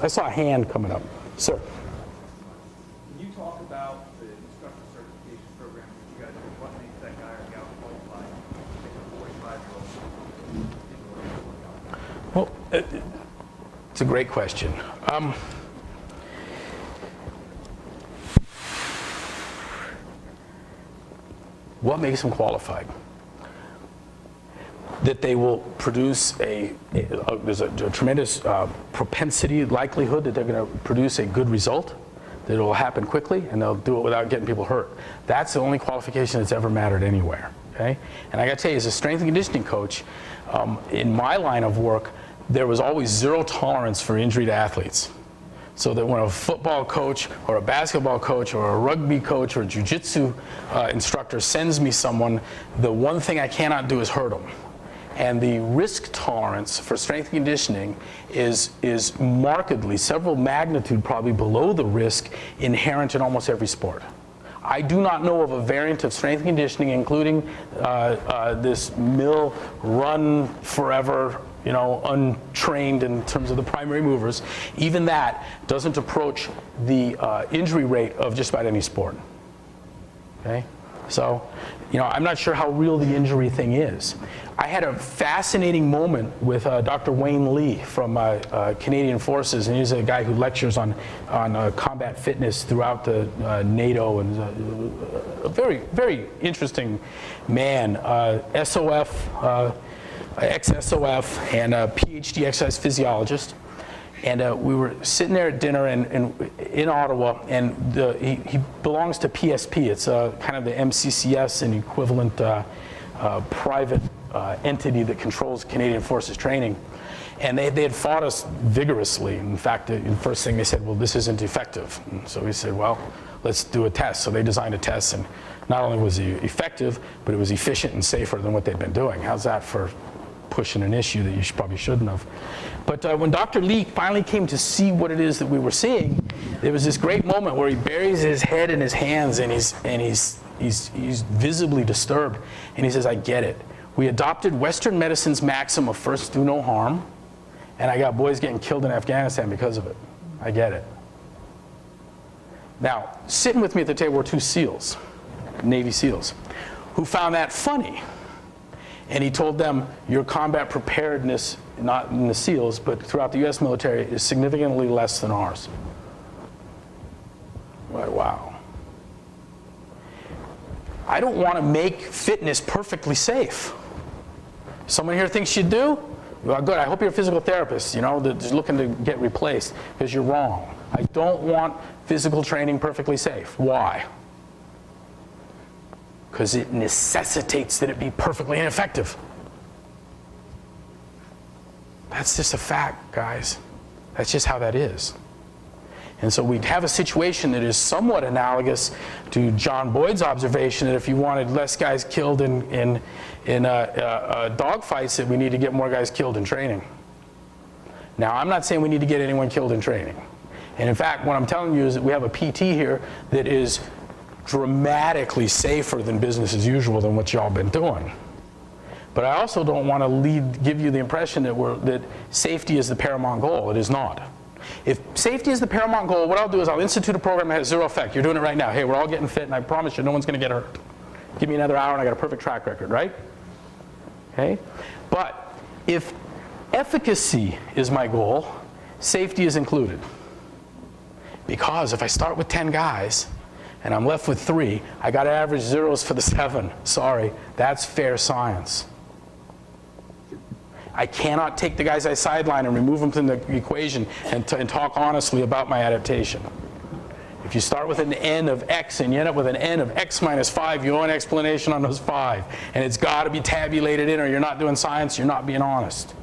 saw a hand coming up. Sir. Can you talk about the instructor certification program that you guys do? What makes that guy or gal qualified to take a 45-year-old? Well, it's a great question. What makes them qualified? That they will produce there's a tremendous propensity, likelihood that they're going to produce a good result, that it will happen quickly, and they'll do it without getting people hurt. That's the only qualification that's ever mattered anywhere, okay? And I got to tell you, as a strength and conditioning coach, in my line of work, there was always zero tolerance for injury to athletes. So that when a football coach or a basketball coach or a rugby coach or a jiu-jitsu instructor sends me someone, the one thing I cannot do is hurt them. And the risk tolerance for strength and conditioning is markedly, several magnitude probably below the risk inherent in almost every sport. I do not know of a variant of strength and conditioning, including this mill run forever, you know, untrained in terms of the primary movers. Even that doesn't approach the injury rate of just about any sport. Okay? So, you know, I'm not sure how real the injury thing is. I had a fascinating moment with Dr. Wayne Lee from Canadian Forces, and he's a guy who lectures on combat fitness throughout the NATO, and a very, very interesting man, SOF, ex-SOF, and a PhD exercise physiologist. And we were sitting there at dinner in Ottawa, and he belongs to PSP. It's kind of the MCCS, an equivalent private entity that controls Canadian Forces training. And they had fought us vigorously. In fact, the first thing they said, well, this isn't effective. And so we said, well, let's do a test. So they designed a test, and not only was it effective, but it was efficient and safer than what they'd been doing. How's that for pushing an issue that you probably shouldn't have? But when Dr. Lee finally came to see what it is that we were seeing, there was this great moment where he buries his head in his hands, and he's visibly disturbed. And he says, I get it. We adopted Western medicine's maxim of first do no harm, and I got boys getting killed in Afghanistan because of it. I get it. Now, sitting with me at the table were two SEALs, Navy SEALs, who found that funny. And he told them, your combat preparedness, not in the SEALs, but throughout the US military, is significantly less than ours. Like, wow. I don't want to make fitness perfectly safe. Someone here thinks you do? Well, good. I hope you're a physical therapist, you know, that's looking to get replaced, because you're wrong. I don't want physical training perfectly safe. Why? Because it necessitates that it be perfectly ineffective. That's just a fact, guys. That's just how that is. And so we'd have a situation that is somewhat analogous to John Boyd's observation that if you wanted less guys killed in dogfights, that we need to get more guys killed in training. Now, I'm not saying we need to get anyone killed in training. And in fact, what I'm telling you is that we have a PT here that is dramatically safer than business as usual than what y'all been doing. But I also don't want to give you the impression that safety is the paramount goal. It is not. If safety is the paramount goal, what I'll do is I'll institute a program that has zero effect. You're doing it right now. Hey, we're all getting fit, and I promise you no one's going to get hurt. Give me another hour and I got a perfect track record, right? Okay? But if efficacy is my goal, safety is included. Because if I start with 10 guys and I'm left with 3, I got to average zeros for the 7. Sorry, that's fair science. I cannot take the guys I sideline and remove them from the equation and talk honestly about my adaptation. If you start with an n of x and you end up with an n of x minus 5, you owe an explanation on those 5. And it's got to be tabulated in, or you're not doing science, you're not being honest.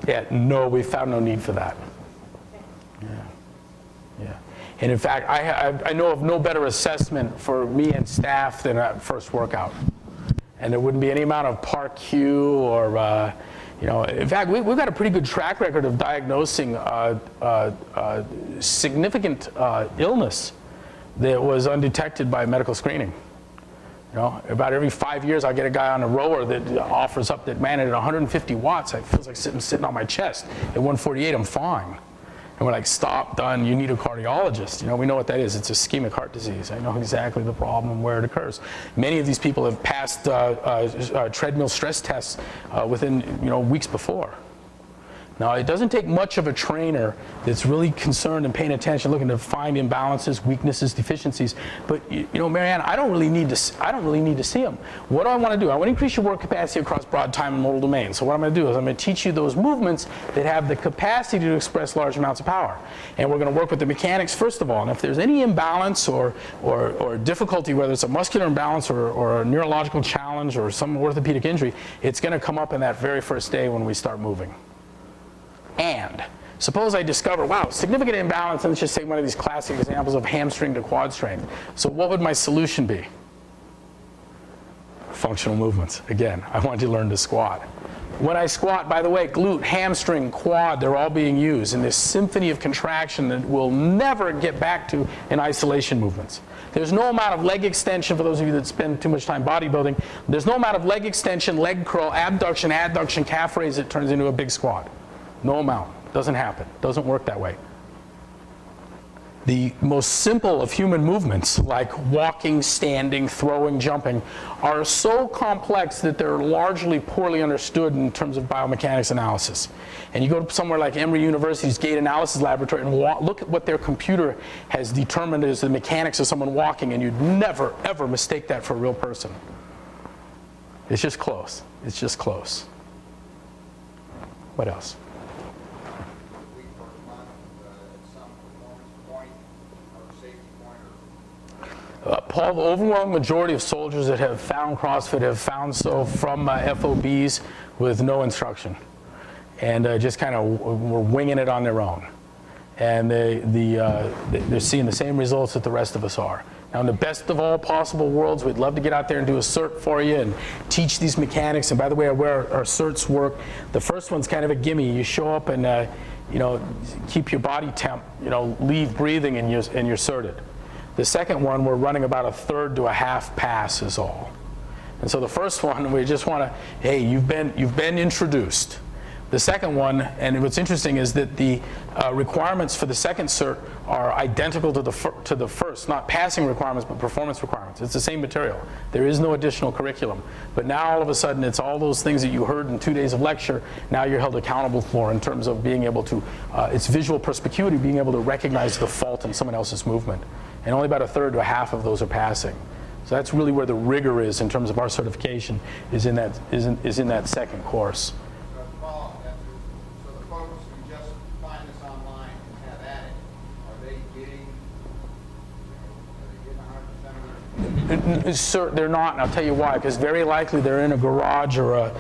Yeah, no, we found no need for that. Yeah. And in fact, I know of no better assessment for me and staff than a first workout. And there wouldn't be any amount of Park Q or, you know, in fact, we've got a pretty good track record of diagnosing significant illness that was undetected by medical screening. You know, about every 5 years, I get a guy on a rower that offers up that, man, at 150 watts, it feels like sitting on my chest. At 148, I'm fine. And we're like, stop, done, you need a cardiologist. You know, we know what that is. It's ischemic heart disease. I know exactly the problem, where it occurs. Many of these people have passed treadmill stress tests within, weeks before. Now, it doesn't take much of a trainer that's really concerned and paying attention, looking to find imbalances, weaknesses, deficiencies. But Marianne, I don't really need to see them. What do I want to do? I want to increase your work capacity across broad time and modal domains. So what I'm going to do is I'm going to teach you those movements that have the capacity to express large amounts of power. And we're going to work with the mechanics first of all. And if there's any imbalance or difficulty, whether it's a muscular imbalance or a neurological challenge or some orthopedic injury, it's going to come up in that very first day when we start moving. And suppose I discover, wow, significant imbalance, and let's just say one of these classic examples of hamstring to quad strength. So what would my solution be? Functional movements. Again, I want you to learn to squat. When I squat, by the way, glute, hamstring, quad, they're all being used in this symphony of contraction that we'll never get back to in isolation movements. There's no amount of leg extension, for those of you that spend too much time bodybuilding, there's no amount of leg extension, leg curl, abduction, adduction, calf raise that turns into a big squat. No amount. Doesn't happen. Doesn't work that way. The most simple of human movements, like walking, standing, throwing, jumping, are so complex that they're largely poorly understood in terms of biomechanics analysis. And you go to somewhere like Emory University's gait analysis laboratory and look at what their computer has determined as the mechanics of someone walking, and you'd never, ever mistake that for a real person. It's just close. It's just close. What else? Paul, the overwhelming majority of soldiers that have found CrossFit have found so from FOBs with no instruction, and just kind of were winging it on their own, and they're seeing the same results that the rest of us are. Now, in the best of all possible worlds, we'd love to get out there and do a cert for you and teach these mechanics. And by the way, where our certs work, the first one's kind of a gimme. You show up and keep your body temp, leave breathing, and you're certed. The second one, we're running about a third to a half pass is all. And so the first one, we just want to, hey, you've been introduced. The second one, and what's interesting is that the requirements for the second cert are identical to the first, not passing requirements, but performance requirements. It's the same material. There is no additional curriculum. But now all of a sudden, it's all those things that you heard in 2 days of lecture, now you're held accountable for in terms of being able to, it's visual perspicuity, being able to recognize the fault in someone else's movement. And only about a third to a half of those are passing. So that's really where the rigor is in terms of our certification, is in that second course. So the folks who just find this online and have at it, are they getting 100% of their? Sir, they're not, and I'll tell you why. Because very likely they're in a garage or a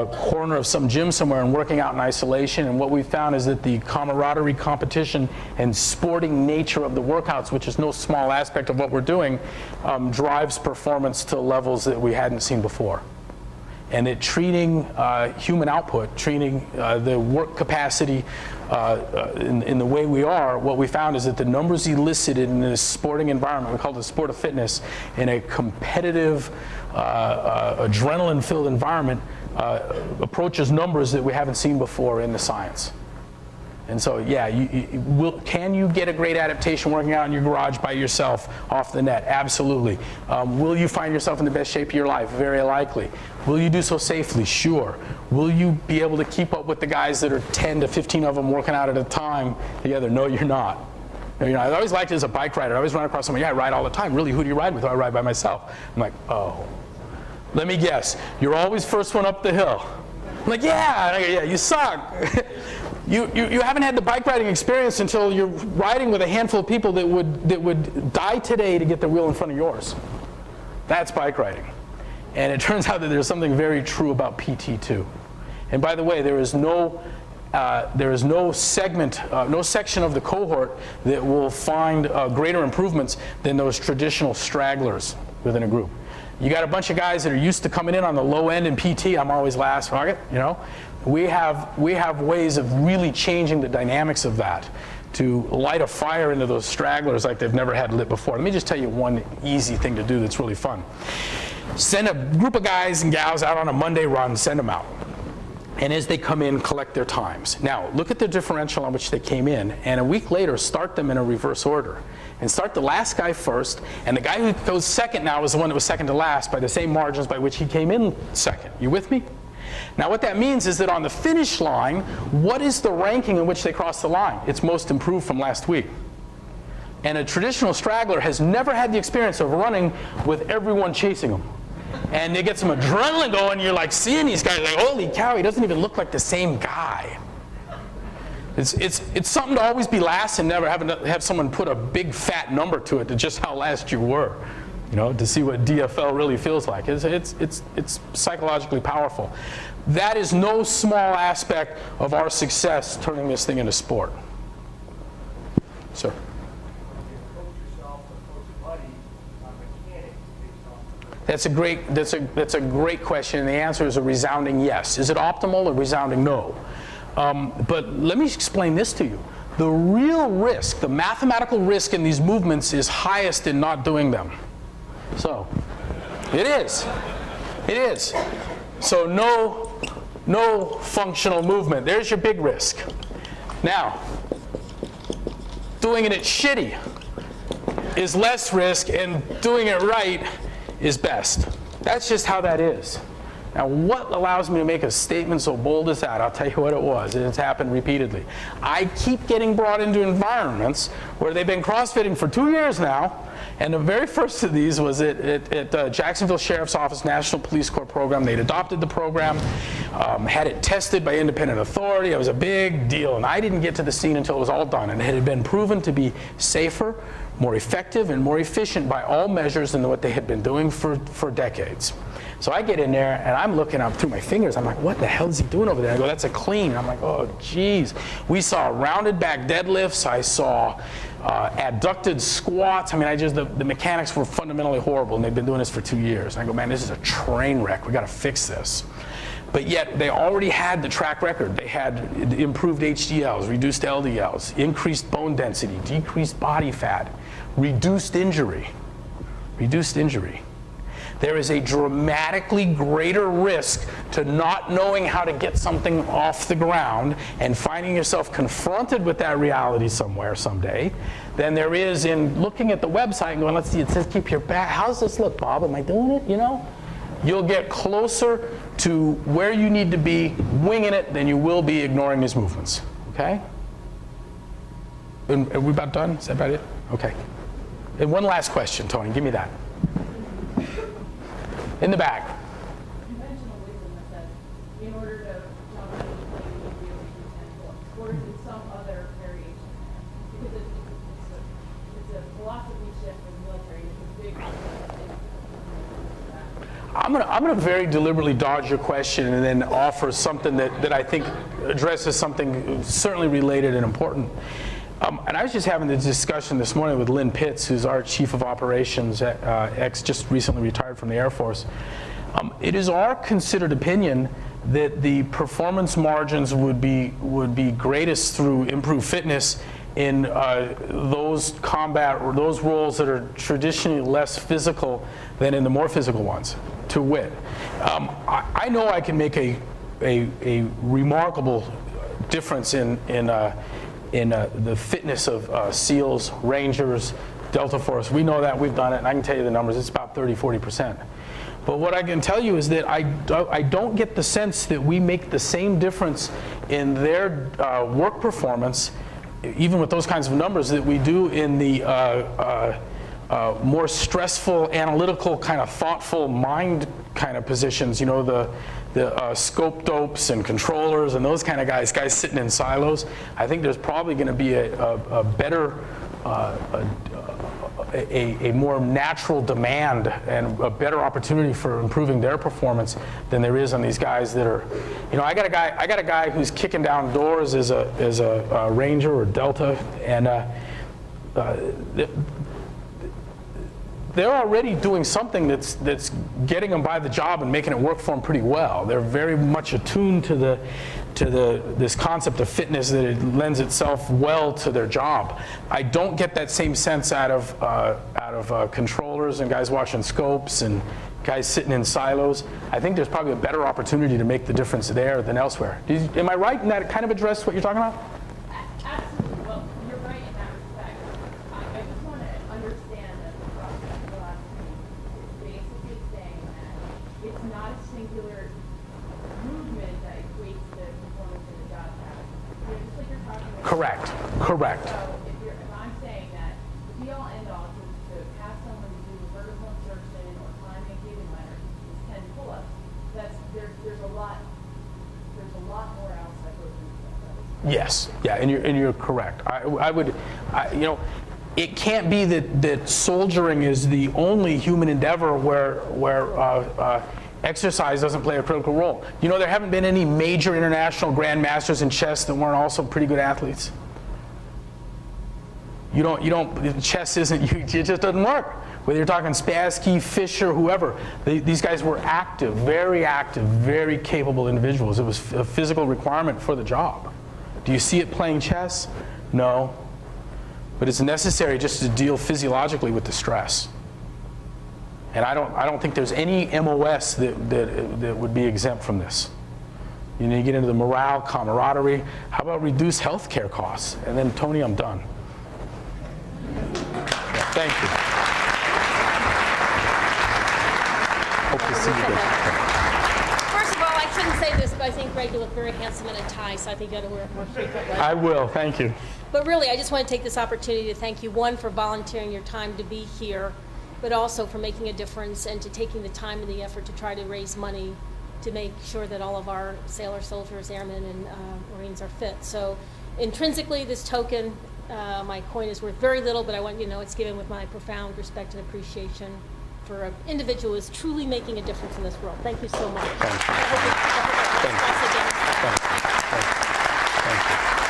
corner of some gym somewhere and working out in isolation. And what we found is that the camaraderie, competition, and sporting nature of the workouts, which is no small aspect of what we're doing, drives performance to levels that we hadn't seen before. And that treating human output, treating the work capacity in the way we are, what we found is that the numbers elicited in this sporting environment, we call it the sport of fitness, in a competitive, adrenaline-filled environment, approaches numbers that we haven't seen before in the science. And so, yeah, can you get a great adaptation working out in your garage by yourself off the net? Absolutely. Will you find yourself in the best shape of your life? Very likely. Will you do so safely? Sure. Will you be able to keep up with the guys that are 10 to 15 of them working out at a time together? No, you're not. No, you're not. I always liked it as a bike rider. I always run across someone, yeah, I ride all the time. Really, who do you ride with? Oh, I ride by myself. I'm like, oh. Let me guess. You're always first one up the hill. I'm like, yeah, you suck. You haven't had the bike riding experience until you're riding with a handful of people that would die today to get the wheel in front of yours. That's bike riding. And it turns out that there's something very true about PT too. And by the way, there is no segment, no section of the cohort that will find greater improvements than those traditional stragglers within a group. You got a bunch of guys that are used to coming in on the low end in PT. I'm always last rocket, We have ways of really changing the dynamics of that to light a fire into those stragglers like they've never had lit before. Let me just tell you one easy thing to do that's really fun. Send a group of guys and gals out on a Monday run, send them out. And as they come in, collect their times. Now, look at the differential on which they came in, and a week later, start them in a reverse order. And start the last guy first, and the guy who goes second now is the one that was second to last by the same margins by which he came in second. You with me? Now, what that means is that on the finish line, what is the ranking in which they cross the line? It's most improved from last week. And a traditional straggler has never had the experience of running with everyone chasing them. And they get some adrenaline going, you're like seeing these guys, like, holy cow, he doesn't even look like the same guy. It's something to always be last and never have someone put a big fat number to it to just how last you were, you know, to see what DFL really feels like. It's psychologically powerful. That is no small aspect of our success turning this thing into sport. Sir. That's a great question, and the answer is a resounding yes. Is it optimal or resounding no? But let me explain this to you. The real risk, the mathematical risk in these movements is highest in not doing them. So, it is. It is. So no functional movement. There's your big risk. Now, doing it shitty is less risk, and doing it right is best. That's just how that is. Now, what allows me to make a statement so bold as that? I'll tell you what it was, and it's happened repeatedly. I keep getting brought into environments where they've been CrossFitting for 2 years now, and the very first of these was at Jacksonville Sheriff's Office National Police Corps program. They'd adopted the program, had it tested by independent authority. It was a big deal, and I didn't get to the scene until it was all done, and it had been proven to be safer, more effective, and more efficient by all measures than what they had been doing for decades. So I get in there, and I'm looking up through my fingers. I'm like, what the hell is he doing over there? I go, that's a clean. I'm like, oh, geez. We saw rounded back deadlifts. I saw adducted squats. I mean, the mechanics were fundamentally horrible, and they've been doing this for 2 years. And I go, man, this is a train wreck. We got to fix this. But yet, they already had the track record. They had improved HDLs, reduced LDLs, increased bone density, decreased body fat, reduced injury. Reduced injury. There is a dramatically greater risk to not knowing how to get something off the ground and finding yourself confronted with that reality somewhere someday than there is in looking at the website and going, let's see, it says keep your back. How does this look, Bob? Am I doing it? You know? You'll get closer to where you need to be winging it than you will be ignoring these movements. Okay? And are we about done? Is that about it? Okay. And one last question, Tony. Give me that. In the back. You mentioned a wisdom that says, in order to jump in, you need to be able to do 10 pull-ups. Or is it some other variation? Because it's a philosophy shift in the military, and it's a big I'm gonna very deliberately dodge your question and then offer something that I think addresses something certainly related and important. And I was just having this discussion this morning with Lynn Pitts, who's our chief of operations, just recently retired from the Air Force. It is our considered opinion that the performance margins would be greatest through improved fitness in those combat or those roles that are traditionally less physical than in the more physical ones. To wit, I know I can make a remarkable difference in the fitness of SEALs, Rangers, Delta Force. We know that, we've done it, and I can tell you the numbers. It's about 30-40%. But what I can tell you is that I don't get the sense that we make the same difference in their work performance, even with those kinds of numbers, that we do in the more stressful, analytical, kind of thoughtful mind kind of positions. You know, the scope dopes and controllers and those kind of guys sitting in silos. I think there's probably going to be a better, a more natural demand and a better opportunity for improving their performance than there is on these guys that are, you know, I got a guy who's kicking down doors as a Ranger or Delta, and they're already doing something that's getting them by the job and making it work for them pretty well. They're very much attuned to this concept of fitness, that it lends itself well to their job. I don't get that same sense out of controllers and guys watching scopes and guys sitting in silos. I think there's probably a better opportunity to make the difference there than elsewhere. Am I right in that it kind of addressed what you're talking about? Absolutely. Well, you're right in that respect. I just want to understand that the process philosophy is basically saying that it's not a singular movement that equates the performance in the job task. Just like you're talking about. Correct. Correct. So if I'm saying that the be all end all to have someone to do a vertical insertion or climbing a given ladder is 10 pull-ups, there's a lot more else that goes into that. Yes, yeah, and you're correct. It can't be that soldiering is the only human endeavor where exercise doesn't play a critical role. There haven't been any major international grandmasters in chess that weren't also pretty good athletes. Chess isn't, it just doesn't work. Whether you're talking Spassky, Fischer, whoever, these guys were active, very capable individuals. It was a physical requirement for the job. Do you see it playing chess? No. But it's necessary just to deal physiologically with the stress. And I don't think there's any MOS that would be exempt from this. You get into the morale, camaraderie. How about reduce healthcare costs? And then, Tony, I'm done. Yeah, thank you. Hope to see you again. First of all, I shouldn't say this, but I think, Greg, you look very handsome in a tie, so I think you ought to wear it more frequently. I will, thank you. But really, I just want to take this opportunity to thank you, one, for volunteering your time to be here, but also for making a difference and to taking the time and the effort to try to raise money to make sure that all of our sailors, soldiers, airmen, and Marines are fit. So intrinsically, this token, my coin is worth very little, but I want you to know it's given with my profound respect and appreciation for an individual who is truly making a difference in this world. Thank you so much. Thank you. I hope we Thank you. discuss again. Thank you. Thank you.